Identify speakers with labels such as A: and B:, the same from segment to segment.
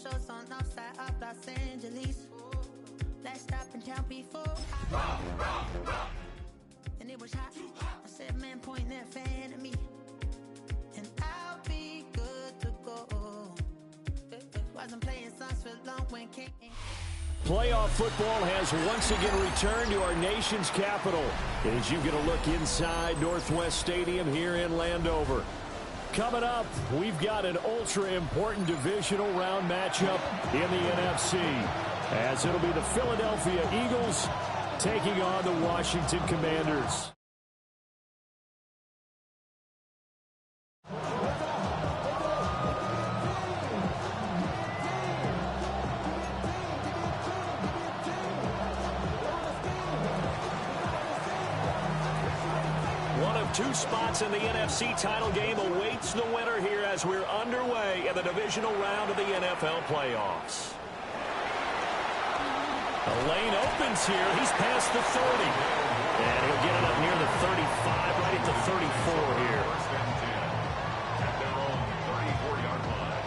A: shows on outside of Los Angeles. Last stop in town before and it was hot. I said, man, point that fan at me, and I'll be good to go. Wasn't playing songs for long when King.
B: Playoff football has once again returned to our nation's capital as you get a look inside Northwest Stadium here in Landover. Coming up, we've got an ultra-important divisional round matchup in the NFC, as it'll be the Philadelphia Eagles taking on the Washington Commanders. Two spots in the NFC title game awaits the winner here as we're underway in the divisional round of the NFL playoffs. The lane opens here. He's past the 30. And he'll get it up near the 35, right at the 34 here.
C: At their own 34-yard line.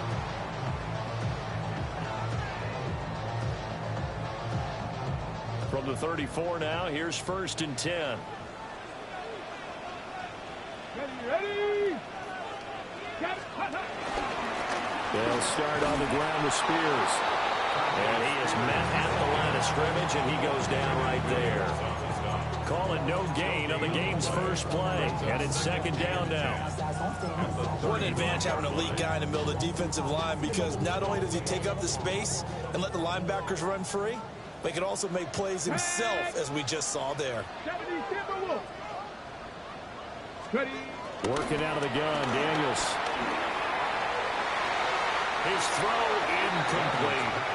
B: From the 34 now, here's 1st and 10.
D: Ready.
B: They'll start on the ground with Spears. And he is met at the line of scrimmage, and he goes down right there. Call it no gain on the game's first play. And it's 2nd down now.
E: What an advantage having an elite guy in the middle of the defensive line, because not only does he take up the space and let the linebackers run free, but he can also make plays himself, as we just saw there.
B: Working out of the gun, Daniels. His throw incomplete.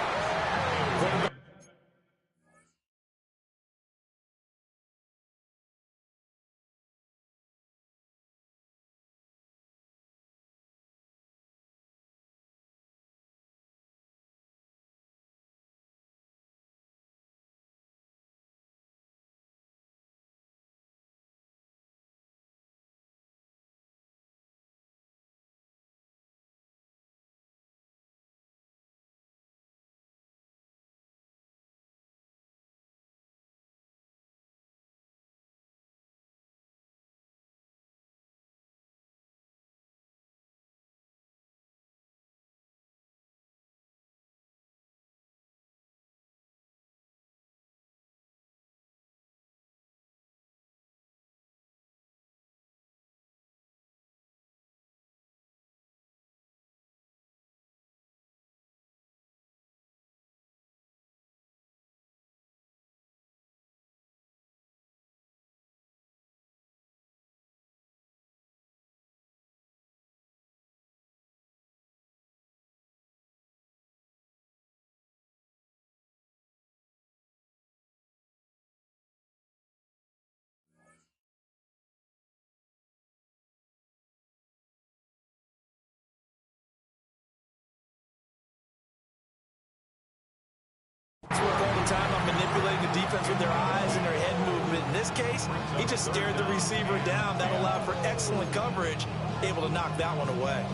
E: Work all the time on manipulating the defense with their eyes and their head movement. In this case, he just stared the receiver down. That allowed for excellent coverage, able to knock that one away.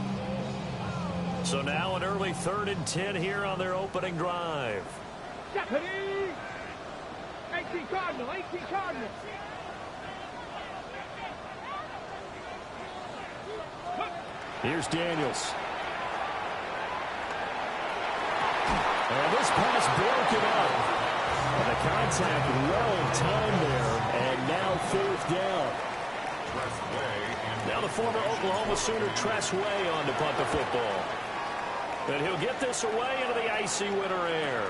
B: So now an early 3rd and 10 here on their opening drive.
D: 18 Cardinal, 18 Cardinal.
B: Here's Daniels. And this pass broken up. And the contact well timed there. And now 4th down. Now the former Oklahoma Sooner Tress Way on to punt the football. And he'll get this away into the icy winter air.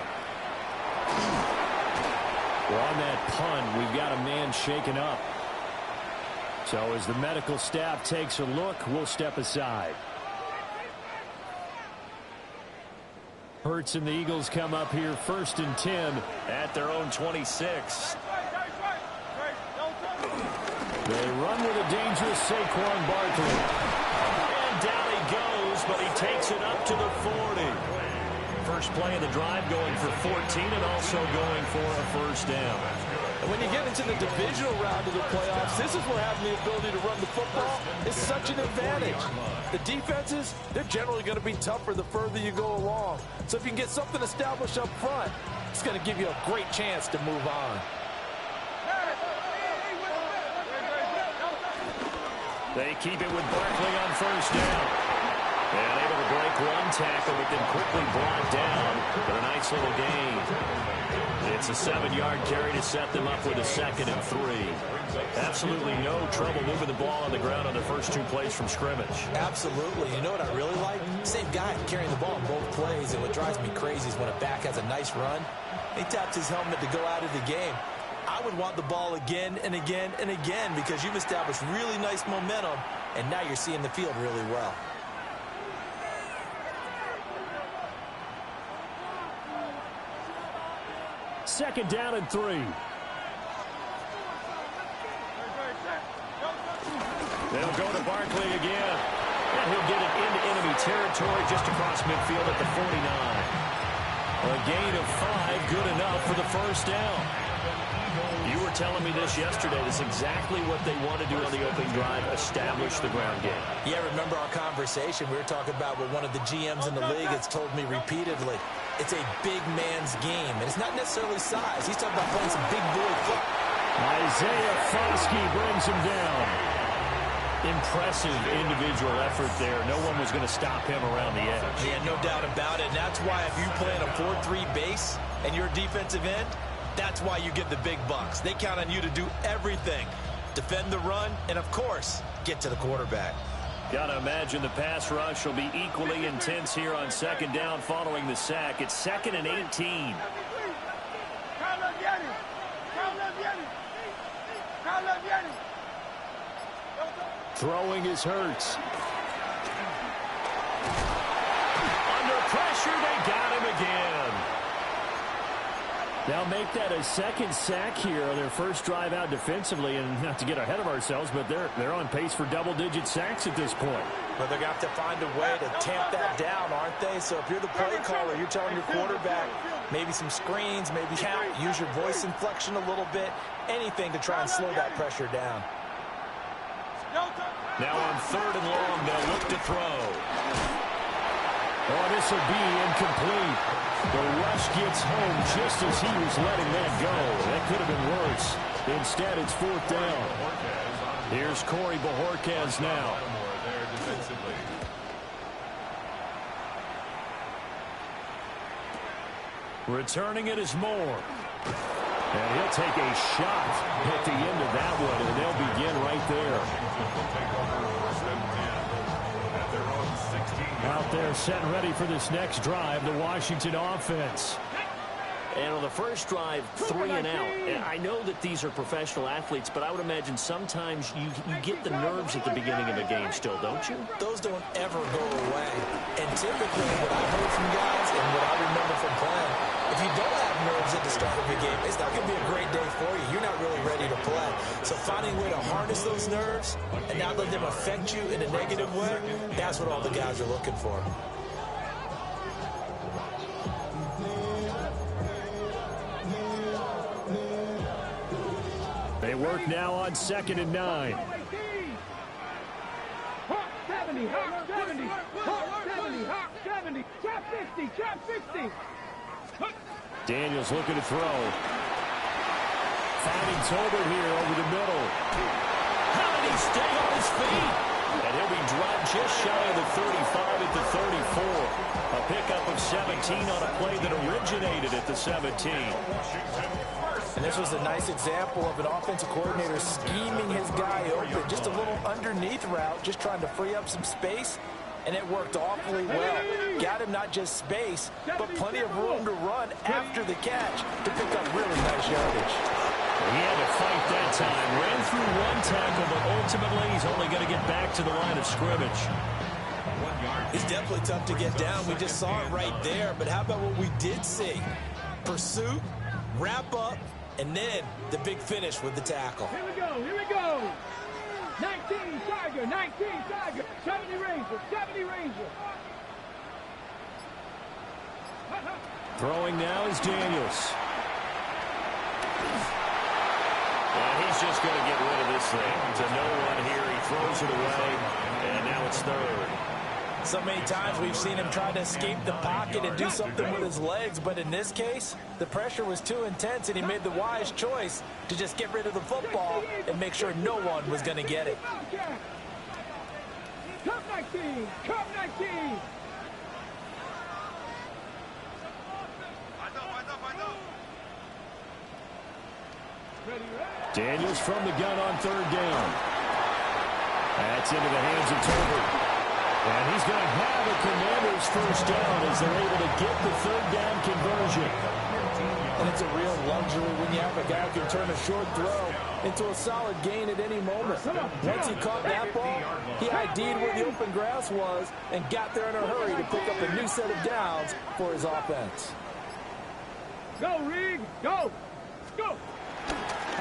B: Well, on that punt, we've got a man shaken up. So as the medical staff takes a look, we'll step aside. Hurts and the Eagles come up here 1st and 10 at their own 26. They run with a dangerous Saquon Barkley. And down he goes, but he takes it up to the 40. First play of the drive going for 14 and also going for a 1st down.
E: And when you get into the divisional round of the playoffs, this is where having the ability to run the football is such an advantage. The defenses, they're generally going to be tougher the further you go along. So if you can get something established up front, it's going to give you a great chance to move on.
B: They keep it with Barkley on first down. And able to break one tackle, but then quickly brought down for a nice little gain. It's a 7-yard carry to set them up with a 2nd and 3. Absolutely no trouble moving the ball on the ground on the first 2 plays from scrimmage.
E: Absolutely. You know what I really like? Same guy carrying the ball in both plays, and what drives me crazy is when a back has a nice run, he taps his helmet to go out of the game. I would want the ball again and again and again because you've established really nice momentum, and now you're seeing the field really well.
B: Second down and 3. They'll go to Barkley again. And he'll get it into enemy territory just across midfield at the 49. A gain of 5, good enough for the first down. You were telling me this yesterday. This is exactly what they want to do on the opening drive, establish the ground game.
E: Yeah, remember our conversation. We were talking about what one of the GMs in the league has told me repeatedly. It's a big man's game, and it's not necessarily size. He's talking about playing some big boy football.
B: Isaiah Foskey brings him down. Impressive individual effort there. No one was going to stop him around the edge.
E: Yeah, no doubt about it. And that's why if you play in a 4-3 base and you're a defensive end, that's why you get the big bucks. They count on you to do everything. Defend the run, and of course, get to the quarterback.
B: Got to imagine the pass rush will be equally intense here on second down following the sack. It's 2nd and 18. Throwing is Hurts. Under pressure, they got him again. Now make that a 2nd sack here on their first drive out defensively, and not to get ahead of ourselves, but they're on pace for double-digit sacks at this point.
E: But they're going to have to find a way to tamp that down, aren't they? So if you're the play caller, you're telling your quarterback maybe some screens, maybe count, use your voice inflection a little bit, anything to try and slow that pressure down.
B: Now on 3rd and long, they'll look to throw. Oh, this will be incomplete. The rush gets home just as he was letting that go. That could have been worse. Instead, it's 4th down. Here's Corey Bojorquez now. Returning it is Moore. And he'll take a shot at the end of that one, and they'll begin right there. Out there set and ready for this next drive, the Washington offense. And on the first drive, 3 and out. And I know that these are professional athletes, but I would imagine sometimes you get the nerves at the beginning of a game still, don't you?
E: Those don't ever go away. And typically, what I've heard from guys and what I remember from playing, if you don't have nerves at the start of a game, it's not going to be a great day for you. You're not really ready to play. So finding a way to harness those nerves and not let them affect you in a negative way, that's what all the guys are looking for.
B: They work now on 2nd and 9.
D: Hawk 70, Hawk 70, Hawk 70, Hawk 70, trap 50, trap 50.
B: Daniels looking to throw. Finding Tolbert here over the middle. How did he stay on his feet? And he'll be dropped just shy of the 35 at the 34. A pickup of 17 on a play that originated at the 17.
E: And this was a nice example of an offensive coordinator scheming his guy open. Just a little underneath route, just trying to free up some space. And it worked awfully well. Got him not just space, but plenty of room to run after the catch to pick up really nice yardage.
B: He had to fight that time. Ran through one tackle, but ultimately he's only going to get back to the line of scrimmage.
E: It's definitely tough to get down. We just saw it right there. But how about what we did see? Pursuit, wrap up, and then the big finish with the tackle.
D: Here we go, here we go. 19 Tiger, 19 Tiger, 70 Ranger, 70 Ranger.
B: Throwing now is Daniels. And he's just going to get rid of this thing. To no one here. He throws it away, and now it's third.
E: So many times we've seen him try to escape the pocket and do something with his legs, but in this case, the pressure was too intense, and he made the wise choice to just get rid of the football and make sure no one was going to get it.
D: Cup 19! Cup 19!
B: Daniels from the gun on third down. That's into the hands of Tolbert. And he's going to have a Commanders first down as they're able to get the third down conversion.
E: And it's a real luxury when you have a guy who can turn a short throw into a solid gain at any moment. Once he caught that ball, he ID'd where the open grass was and got there in a hurry to pick up a new set of downs for his offense.
D: Go, Reed! Go! Go!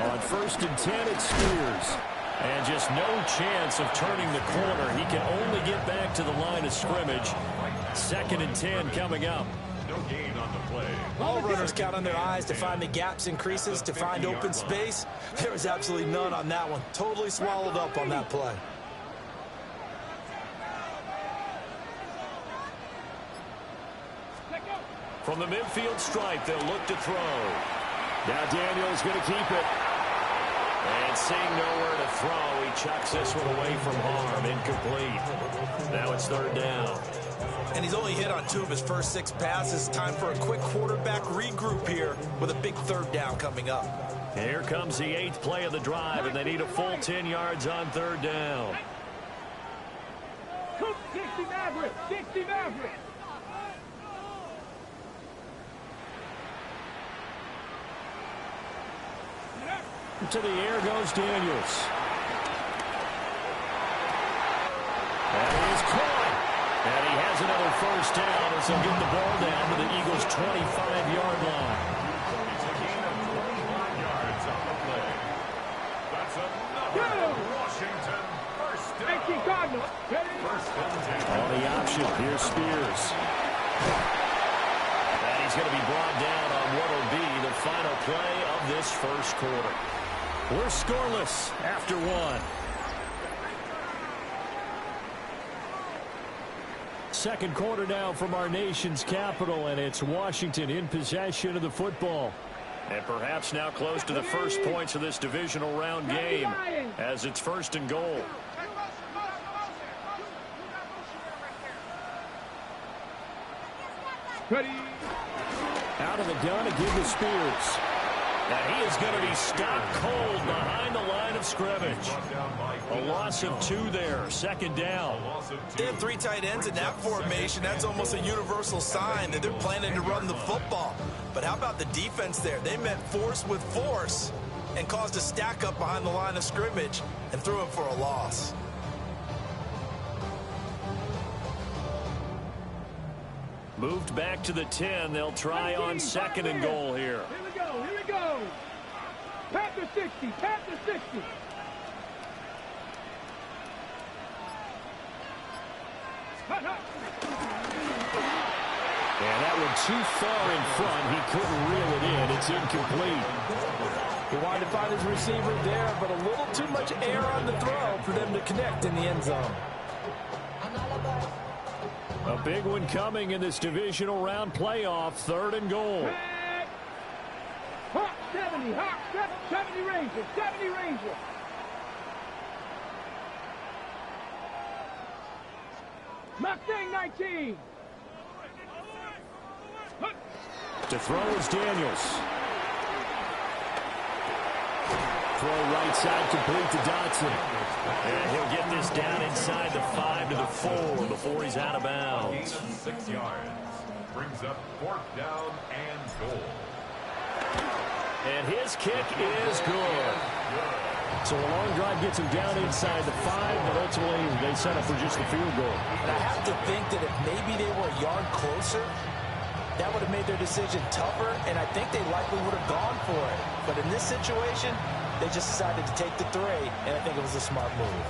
B: On first and 10, it's Spears. And just no chance of turning the corner. He can only get back to the line of scrimmage. Second and 10 coming up.
C: No gain on the play.
E: All runners count on their eyes to find the gaps and creases, to find open space. There was absolutely none on that one. Totally swallowed up on that play.
B: From the midfield stripe, they'll look to throw. Now Daniels going to keep it. And seeing nowhere to throw, he chucks this one away from harm. Incomplete. Now it's third down.
E: And he's only hit on 2 of his first 6 passes. Time for a quick quarterback regroup here with a big third down coming up.
B: Here comes the 8th play of the drive, and they need a full 10 yards on third down.
D: 60 Maverick! 60 Maverick!
B: To the air goes Daniels. And he is caught. And he has another first down as he'll get the ball down to the Eagles' 25-yard line.
C: It's a gain of 25 yards on the play. That's another Washington first down.
D: 18 Cardinals.
C: First and 10.
B: On the option, here's Spears. And he's going to be brought down on what will be the final play of this first quarter. We're scoreless after 1. Second quarter now from our nation's capital, and it's Washington in possession of the football. And perhaps now close to the first points of this divisional round game as it's first and goal.
D: Ready?
B: Out of the gun again to Spears. And he is going to be stopped cold behind the line of scrimmage. A loss of 2 there. Second down.
E: They have 3 tight ends in that formation. That's almost a universal sign that they're planning to run the football. But how about the defense there? They met force with force and caused a stack up behind the line of scrimmage and threw it for a loss.
B: Moved back to the 10. They'll try on second and goal here.
D: Here we go. Here we go. Panther 60. Panther 60. Hut, hut.
B: And that one too far in front. He couldn't reel it in. It's incomplete.
E: He wanted to find his receiver there, but a little too much air on the throw for them to connect in the end zone.
B: A big one coming in this divisional round playoff. Third and goal.
D: Hawk 70. Hawk 70 Ranger. 70 Ranger. Mustang 19.
B: To throw is Daniels. Throw right side complete to Dotson. And he'll get this down inside the 5 to the 4 before he's out of bounds.
C: 6 yards. Brings up 4th down and goal.
B: And his kick is good. So a long drive gets him down inside the 5, but ultimately they set up for just the field goal.
E: And I have to think that if maybe they were a yard closer, that would have made their decision tougher, and I think they likely would have gone for it. But in this situation, they just decided to take the 3, and I think it was a smart move.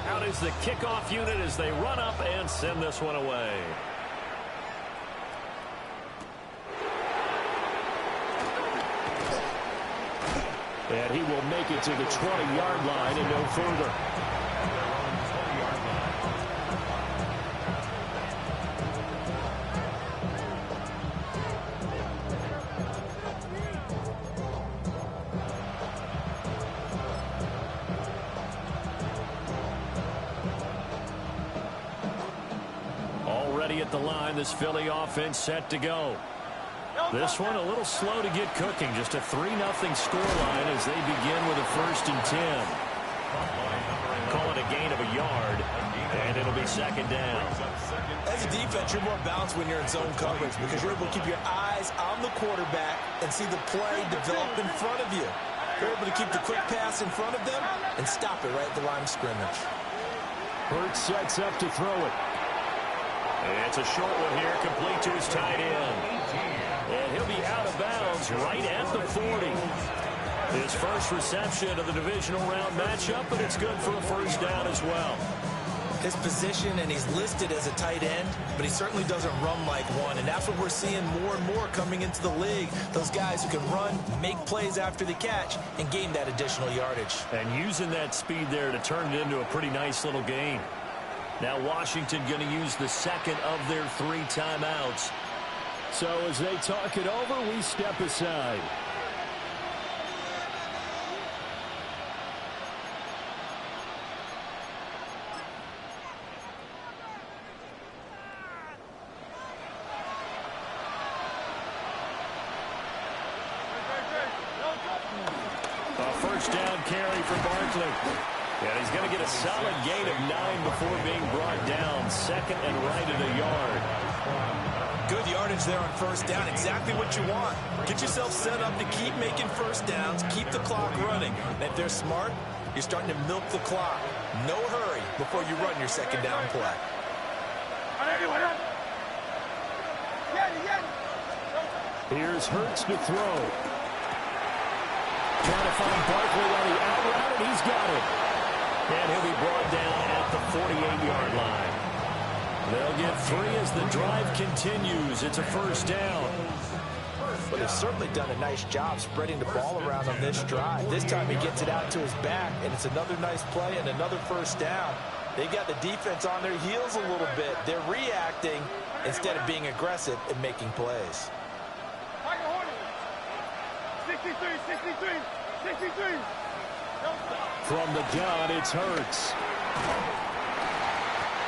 B: Out is the kickoff unit as they run up and send this one away. And he will make it to the 20-yard line and no further. Already at the line, this Philly offense set to go. This one a little slow to get cooking. Just a 3-0 scoreline as they begin with a 1st and 10. Call it a gain of a yard, and it'll be 2nd down.
E: As a defense, you're more balanced when you're in zone coverage because you're able to keep your eyes on the quarterback and see the play develop in front of you. You're able to keep the quick pass in front of them and stop it right at the line of scrimmage.
B: Hurts sets up to throw it. It's a short one here, complete to his tight end. And he'll be out of bounds right at the 40. His first reception of the divisional round matchup, but it's good for a 1st down as well.
E: His position, and he's listed as a tight end, but he certainly doesn't run like one, and that's what we're seeing more and more coming into the league. Those guys who can run, make plays after the catch, and gain that additional yardage.
B: And using that speed there to turn it into a pretty nice little game. Now Washington going to use the 2nd of their 3 timeouts. So as they talk it over, we step aside. A 1st down carry for Barkley. And he's going to get a solid gain of 9 before being brought down. 2nd and right at a yard.
E: Good yardage there on 1st down. Exactly what you want. Get yourself set up to keep making 1st downs, keep the clock running. And if they're smart, you're starting to milk the clock. No hurry before you run your 2nd down play.
B: Here's Hurts to throw. Trying to find Barkley on the out route, and he's got it. And he'll be brought down at the 48-yard line. They'll get 3 as the drive continues. It's a 1st down.
E: But they've certainly done a nice job spreading the ball around on this drive. This time he gets it out to his back, and it's another nice play and another 1st down. They got the defense on their heels a little bit. They're reacting instead of being aggressive and making plays.
D: 63, 63, 63.
B: From the gun, it's Hurts.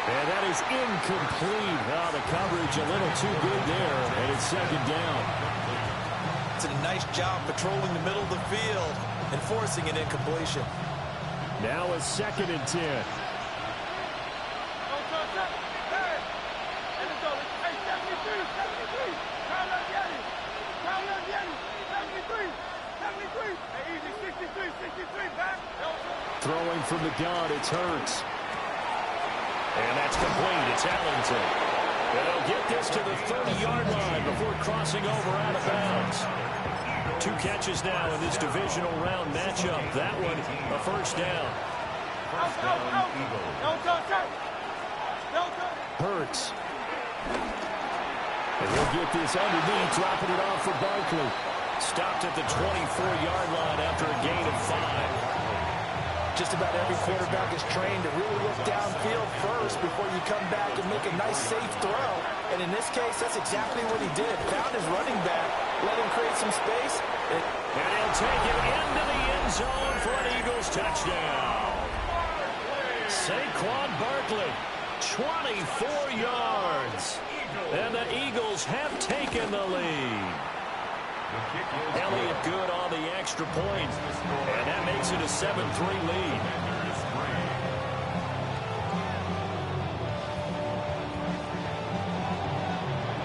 B: And that is incomplete. Oh, the coverage a little too good there, and it's 2nd down.
E: It's a nice job patrolling the middle of the field and forcing an incompletion.
B: Now a 2nd and 10. Throwing from the gun, it's Hurts. And that's complete. It's Ellington. And they'll get this to the 30-yard line before crossing over out of bounds. 2 catches now in this divisional round matchup. That one, a 1st down. Hurts. And he'll get this underneath, dropping it off for Barkley. Stopped at the 24-yard line after a gain of 5.
E: Just about every quarterback is trained to really look downfield first before you come back and make a nice, safe throw. And in this case, that's exactly what he did. Found his running back, let him create some space.
B: And he'll take it into the end zone for an Eagles touchdown. Saquon Barkley, 24 yards. And the Eagles have taken the lead. Elliott good on the extra point, and that makes it a 7-3 lead.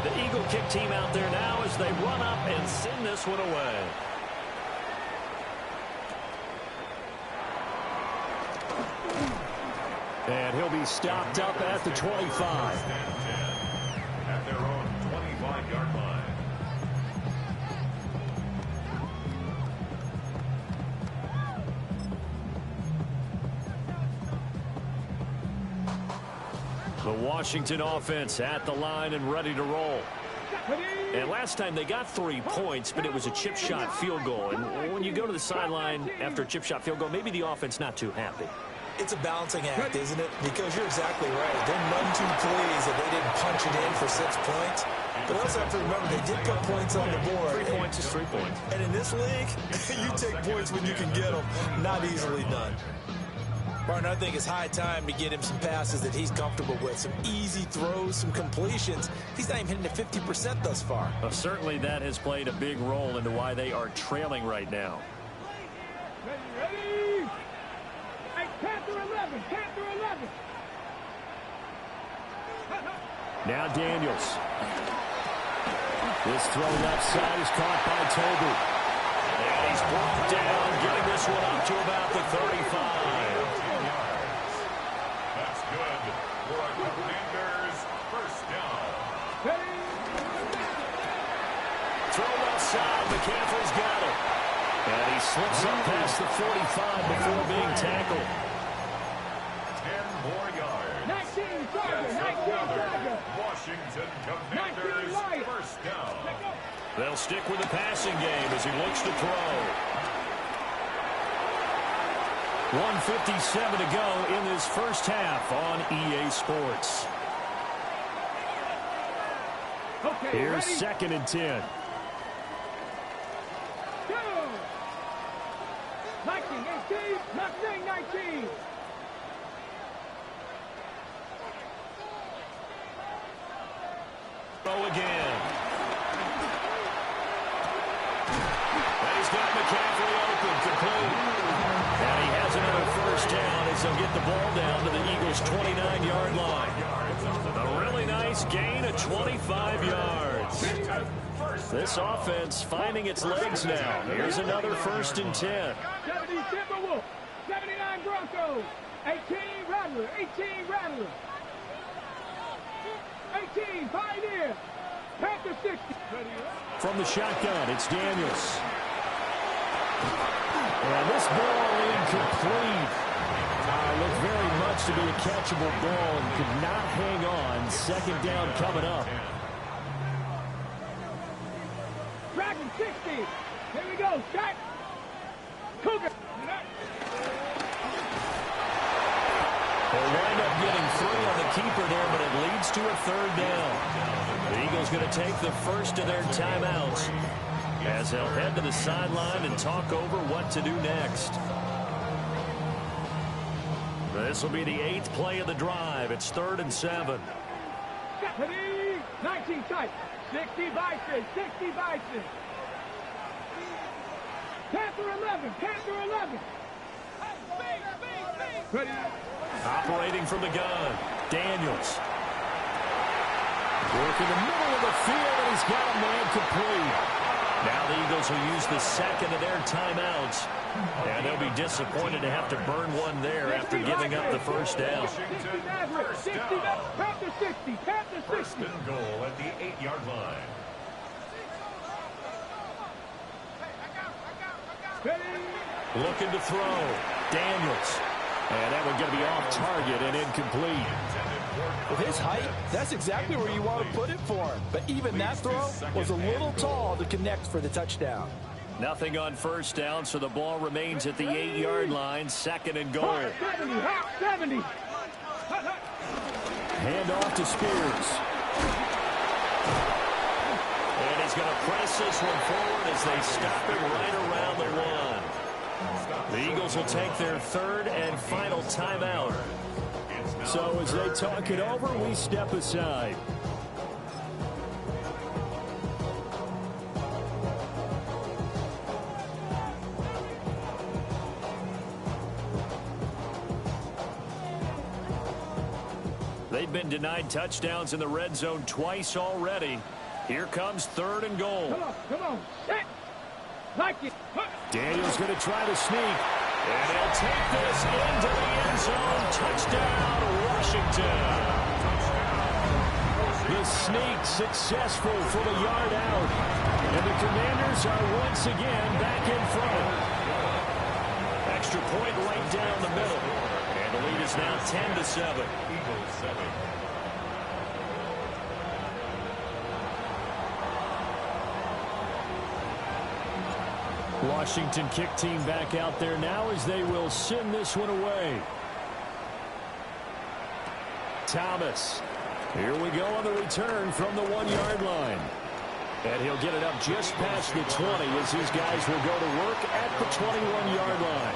B: The Eagle kick team out there now as they run up and send this one away. And he'll be stopped up at the 25.
C: At their own 25-yard line.
B: The Washington offense at the line and ready to roll. And last time they got 3 points, but it was a chip shot field goal. And when you go to the sideline after a chip shot field goal, maybe the offense not too happy.
E: It's a balancing act, isn't it? Because you're exactly right. They're none too pleased that they didn't punch it in for 6 points. But also have to remember, they did put points on the board.
B: 3 points is 3 points.
E: And in this league, you take points when you can get them. Not easily done. Martin, I think it's high time to get him some passes that he's comfortable with. Some easy throws, some completions. He's not even hitting at 50% thus far.
B: Well, certainly that has played a big role into why they are trailing right now.
D: Ready? Hey, Panther 11, Panther 11.
B: Now Daniels. This throw left side is caught by Toby. And he's brought down, getting this one up to about the 35.
C: That's good for a Commanders first down.
B: Throw left side, McCaffrey's got it. And he slips up past the 45 before being tackled.
C: 10 more yards.
D: 19 Tiger, 19 Tiger.
C: Washington Commanders first down.
B: They'll stick with the passing game as he looks to throw. 1:57 to go in this first half on EA Sports.
D: Okay,
B: Here's
D: ready?
B: 2nd and 10.
D: Go! 19, 18, 19, 19.
B: Throw again. And he's got McCaffrey open, complete. And he has another first down as they'll get the ball down to the Eagles' 29-yard line. A really nice gain of 25 yards. This offense finding its legs now. Here's another 1st and 10.
D: 70 Timberwolves, 79 Broncos, 18 Rattler, 18 Rattler. 18 Pioneer, Panther 60.
B: From the shotgun, it's Daniels. And this ball incomplete. Looked very much to be a catchable ball and could not hang on. 2nd down coming up.
D: Dragon 60. Here we go, Shaq. Cougar.
B: They'll wind up getting 3 on the keeper there, but it leads to a 3rd down. The Eagles going to take the first of their timeouts as they'll head to the sideline and talk over what to do next. This will be the 8th play of the drive. It's 3rd and 7.
D: 19 tight. 60 Bison, 60 Bison. Panther 11, Panther 11. Ready?
B: Operating from the gun, Daniels. Working the middle of the field, and he's got a man complete. Now the Eagles will use the 2nd of their timeouts. And they'll be disappointed to have to burn one there after giving up the first down.
D: 60 Maverick, 60 Panther 60, Panther 60.
C: First and goal at the 8-yard line.
B: Looking to throw, Daniels. And that one's going to be off target and incomplete.
F: With his height, that's exactly where you want to put it for him. But even that throw was a little tall to connect for the touchdown.
B: Nothing on first down, so the ball remains at the 8-yard line. 2nd and goal.
D: 70, 70.
B: Hand off to Spears. And he's going to press this one forward as they stop it right around the 1. The Eagles will take their 3rd and final timeout. So as they talk it over, we step aside. They've been denied touchdowns in the red zone twice already. Here comes 3rd and goal.
D: Come on, set. Like it.
B: Daniels going to try to sneak. And he'll take this into the end zone. Touchdown, Washington. The sneak successful from a yard out. And the Commanders are once again back in front. Extra point right down the middle. And the lead is now 10-7. Eagles 7. Washington kick team back out there now as they will send this one away. Thomas. Here we go on the return from the 1-yard line. And he'll get it up just past the 20 as his guys will go to work at the 21-yard line.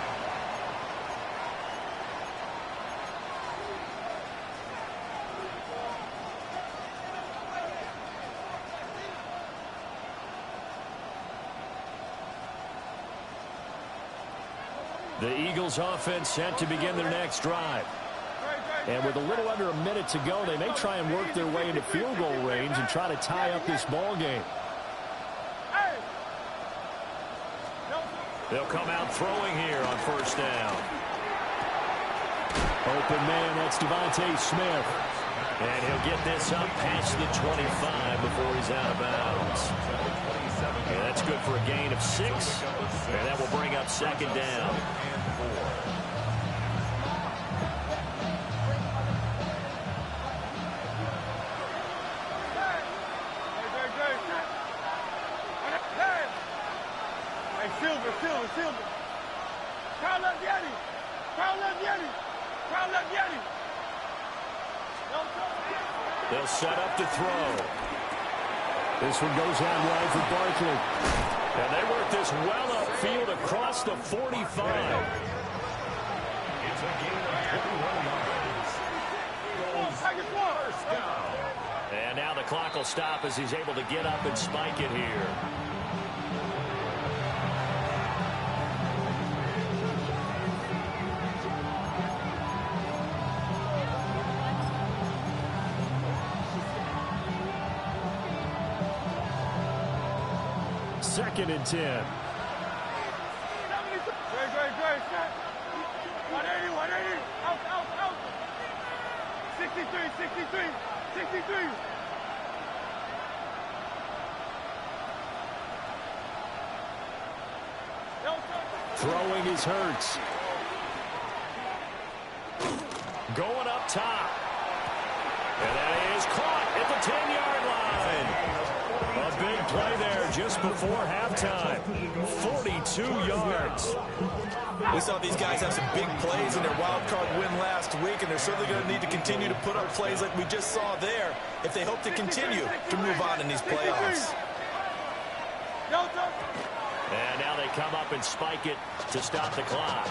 B: The Eagles offense set to begin their next drive. And with a little under a minute to go, they may try and work their way into field goal range and try to tie up this ball game. They'll come out throwing here on first down. Open man, that's Devontae Smith. And he'll get this up past the 25 before he's out of bounds. Yeah, that's good for a gain of 6. And that will bring up second down.
D: Silver. Carl up Yeti.
B: They'll set up to throw. This one goes out wide for Barkley. And they work this well upfield across the 45.
C: It's a gain of 21 yards. First down.
B: And now the clock will stop as he's able to get up and spike it here. Second and 10.
D: Great. 180. Out. 63.
B: Throwing is Hurts. Going up top. And that is caught at the 10-yard line. A big play there just before halftime. 42 yards.
E: We saw these guys have some big plays in their wild card win last week, and they're certainly going to need to continue to put up plays like we just saw there if they hope to continue to move on in these playoffs.
B: And now they come up and spike it to stop the clock.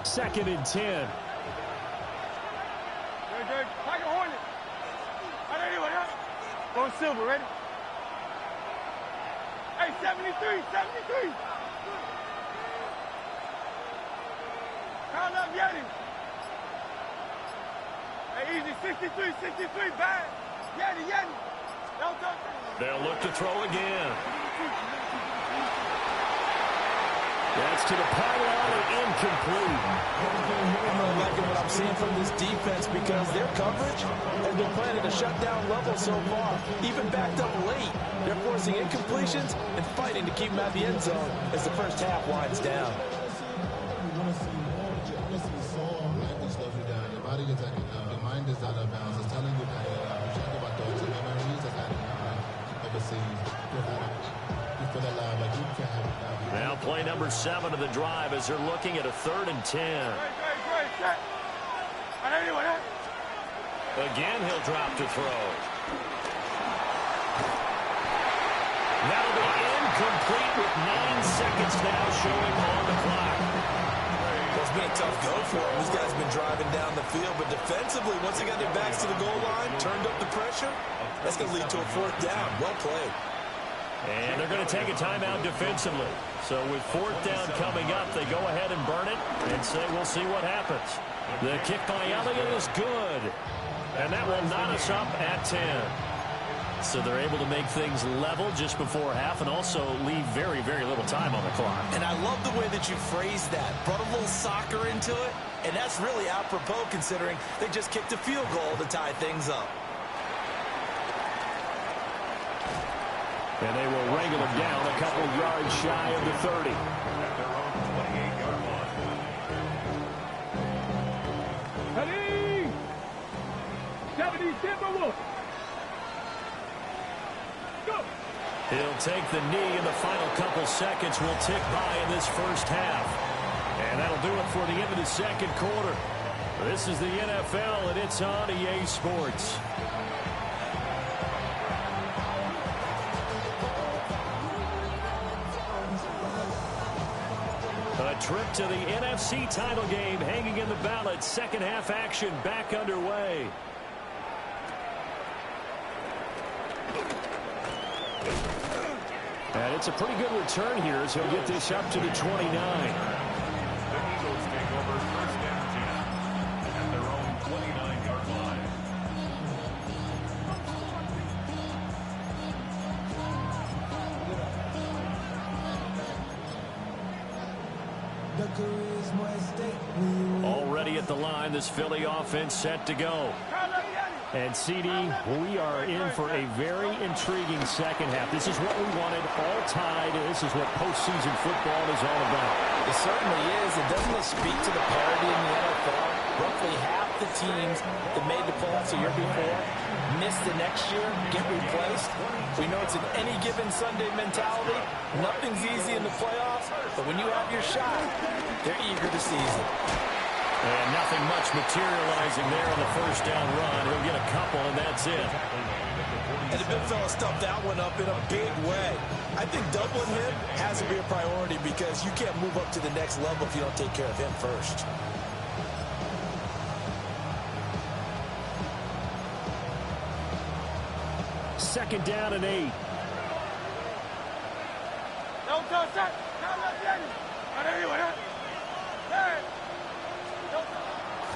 B: Second and 10.
D: Good. Tiger Hornet. Going silver, ready? Hey, 73. Count up Yeti. Hey, easy, 63, bad. Yeti. Don't touch it.
B: They'll look to throw again. That's to the pylon and incomplete.
E: I'm not liking what I'm seeing from this defense because their coverage has been playing at a shutdown level so far. Even backed up late, they're forcing incompletions and fighting to keep them out of the end zone as the first half winds down.
G: Your body is at your mind is out of bounds. It's telling you that you think about those memories that you've never seen. You feel alive like you can have it now.
B: Now play number 7 of the drive as they're looking at a 3rd and 10.
D: Great.
B: Again, he'll drop to throw. That'll be incomplete with 9 seconds now showing on the clock.
E: Well, it's been a tough go for them. These guys have been driving down the field, but defensively, once they got their backs to the goal line, turned up the pressure, that's going to lead to a 4th down. Well played.
B: And they're going to take a timeout defensively. So with 4th down coming up, they go ahead and burn it and say we'll see what happens. The kick by Elliott is good. And that will knot us up at 10. So they're able to make things level just before half and also leave very, very little time on the clock.
E: And I love the way that you phrased that. Brought a little soccer into it, and that's really apropos considering they just kicked a field goal to tie things up.
B: And they will wrangle him down a couple yards shy of the 30.
C: At their own 28-yard line.
D: Ready? 70 Timberwolves. Go.
B: He'll take the knee, and the final couple seconds will tick by in this first half. And that'll do it for the end of the second quarter. This is the NFL, and it's on EA Sports. A trip to the NFC title game hanging in the balance. Second half action back underway. And it's a pretty good return here as he'll get this up to the 29.
C: The Eagles take over first and 10 at their own 29-yard line.
B: Already at the line, this Philly offense set to go. And CD, we are in for a very intriguing second half. This is what we wanted, all tied. This is what postseason football is all about.
F: It certainly is. And doesn't it speak to the parity in the NFL? Roughly half the teams that made the playoffs a year before miss the next year, get replaced. We know it's an any given Sunday mentality. Nothing's easy in the playoffs, but when you have your shot, they're eager to seize it.
B: And nothing much materializing there on the first down run. He'll get a couple, and that's it.
E: And the big fella stuffed that one up in a big way. I think doubling him has to be a priority because you can't move up to the next level if you don't take care of him first.
B: Second down and 8.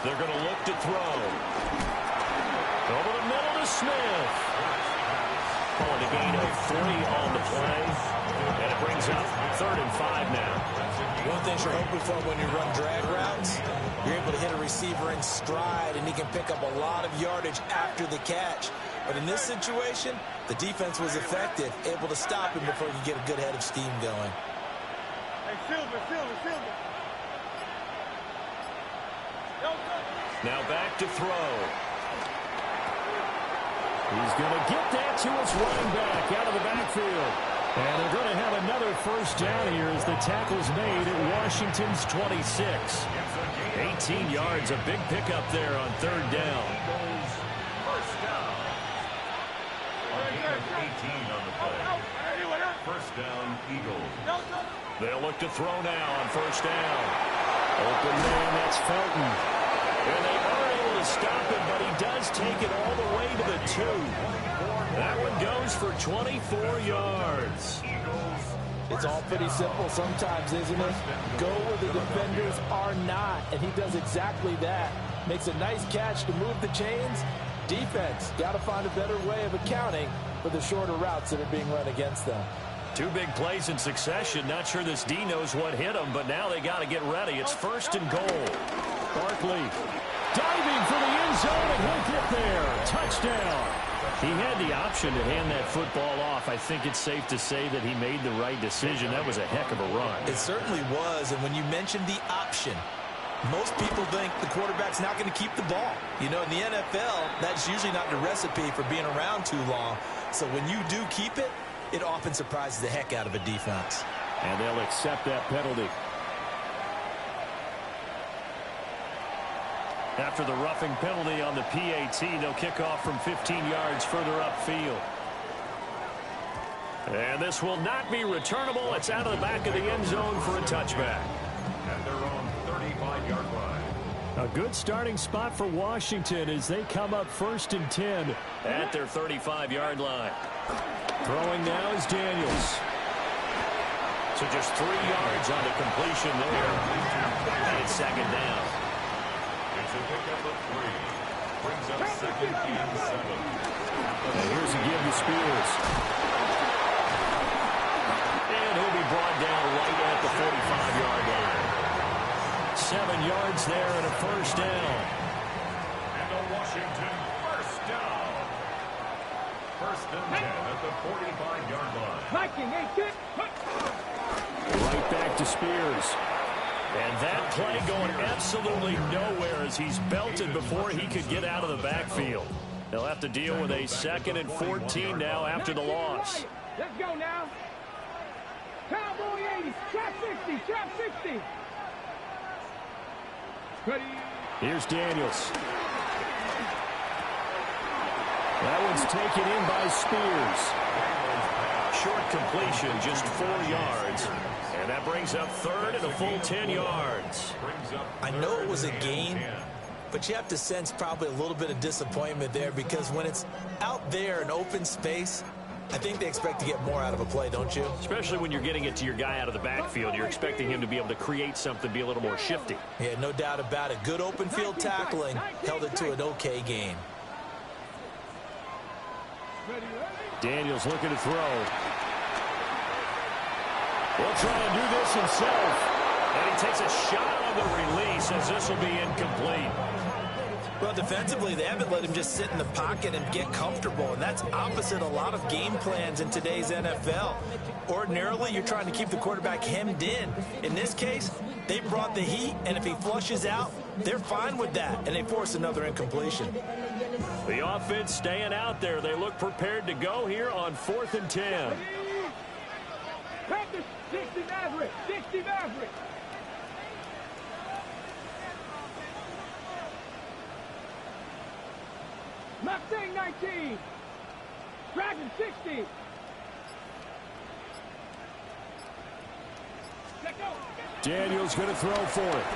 B: They're going to look to throw. Over the middle to Smith. Pulling a gain of 3 on the play. And it brings up 3rd and 5 now.
E: One thing you're hoping for when you run drag routes, you're able to hit a receiver in stride, and he can pick up a lot of yardage after the catch. But in this situation, the defense was effective, able to stop him before he could get a good head of steam going.
D: Hey, Silver.
B: Now back to throw. He's going to get that to his running back out of the backfield. And they're going to have another first down here as the tackle's made at Washington's 26. 18 yards, a big pickup there on 3rd down.
C: First down. A gain of 18 on the play. First down, Eagles.
B: They'll look to throw now on first down. Open man, that's Felton. And they are able to stop him, but he does take it all the way to the 2. That one goes for 24 yards.
F: It's all pretty simple sometimes, isn't it? Go where the defenders are not, and he does exactly that. Makes a nice catch to move the chains. Defense, got to find a better way of accounting for the shorter routes that are being run against them.
B: 2 big plays in succession. Not sure this D knows what hit him, but now they got to get ready. It's 1st and goal. Barkley diving for the end zone, and he'll get there. Touchdown. He had the option to hand that football off. I think it's safe to say that he made the right decision. That was a heck of a run.
E: It certainly was, and when you mentioned the option, most people think the quarterback's not going to keep the ball. You know, in the NFL, that's usually not the recipe for being around too long. So when you do keep it, it often surprises the heck out of a defense.
B: And they'll accept that penalty. After the roughing penalty on the PAT, they'll kick off from 15 yards further upfield. And this will not be returnable. It's out of the back of the end zone for a touchback.
C: At their own 35-yard line.
B: A good starting spot for Washington as they come up 1st and 10 at their 35-yard line. Throwing now is Daniels. So just 3 yards on the completion there. And it's 2nd down.
C: It's a pickup of 3. Brings up 2nd and 7.
B: And here's a give to Spears. And he'll be brought down right at the 45-yard line. 7 yards there and a 1st down.
C: And a Washington 1st down. 1st and 10 at the 45-yard line.
B: Spears. And that play going absolutely nowhere as he's belted before he could get out of the backfield. They'll have to deal with a 2nd and 14 now after the loss.
D: Let's go now. Cowboy 80, trap 60, trap 60. Ready.
B: Here's Daniels. That one's taken in by Spears. Short completion, just 4 yards. And that brings up 3rd and a full 10 yards.
E: I know it was a gain, but you have to sense probably a little bit of disappointment there because when it's out there in open space, I think they expect to get more out of a play, don't you?
B: Especially when you're getting it to your guy out of the backfield. You're expecting him to be able to create something, be a little more shifty.
E: Yeah, no doubt about it. Good open field tackling held it to an okay gain.
B: Daniels looking to throw. He'll try and do this himself. And he takes a shot on the release as this will be incomplete.
E: Well, defensively, they haven't let him just sit in the pocket and get comfortable, and that's opposite a lot of game plans in today's NFL. Ordinarily, you're trying to keep the quarterback hemmed in. In this case, they brought the heat, and if he flushes out, they're fine with that, and they force another incompletion.
B: The offense staying out there. They look prepared to go here on 4th and 10.
D: Panthers, 60 Maverick, 60 Maverick. Mustang 19. Dragon 60. Let go.
B: Daniels going to throw for it.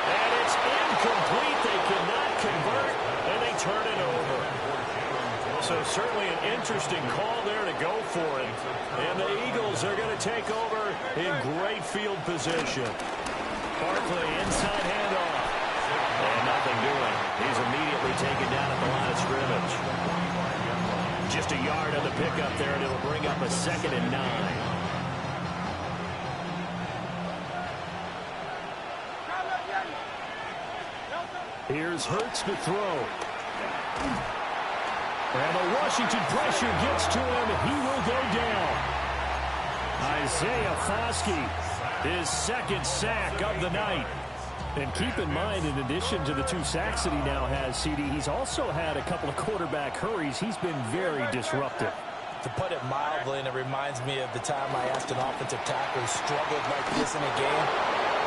B: And it's incomplete. They cannot convert, and they turn it over. So certainly an interesting call there to go for it. And the Eagles are going to take over in great field position. Barkley inside handoff. And nothing doing. He's immediately taken down at the line of scrimmage. Just a yard on the pickup there, and it'll bring up a 2nd and 9. Here's Hurts to throw. And the Washington pressure gets to him. He will go down. Isaiah Foskey, his 2nd sack of the night. And keep in mind, in addition to the 2 sacks that he now has, CD, he's also had a couple of quarterback hurries. He's been very disruptive.
E: To put it mildly, and it reminds me of the time I asked an offensive tackle who struggled like this in a game.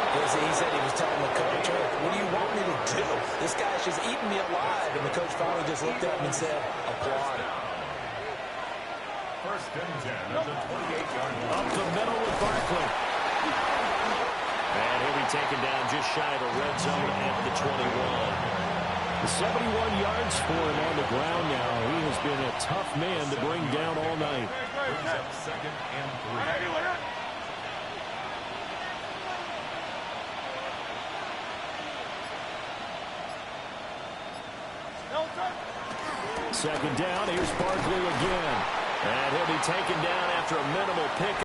E: He said he was telling the coach, "Hey, what do you want me to do? This guy's just eating me alive." And the coach finally just looked at him and said, "Applaud."
C: 1st and 10 at the 28-yard line.
B: Up the middle with Barkley. And he'll be taken down just shy of the red zone at the 21. 71 yards for him on the ground now. He has been a tough man to bring down all night.
C: Brings up 2nd and 3.
B: Second down, here's Barkley again. And he'll be taken down after a minimal pick.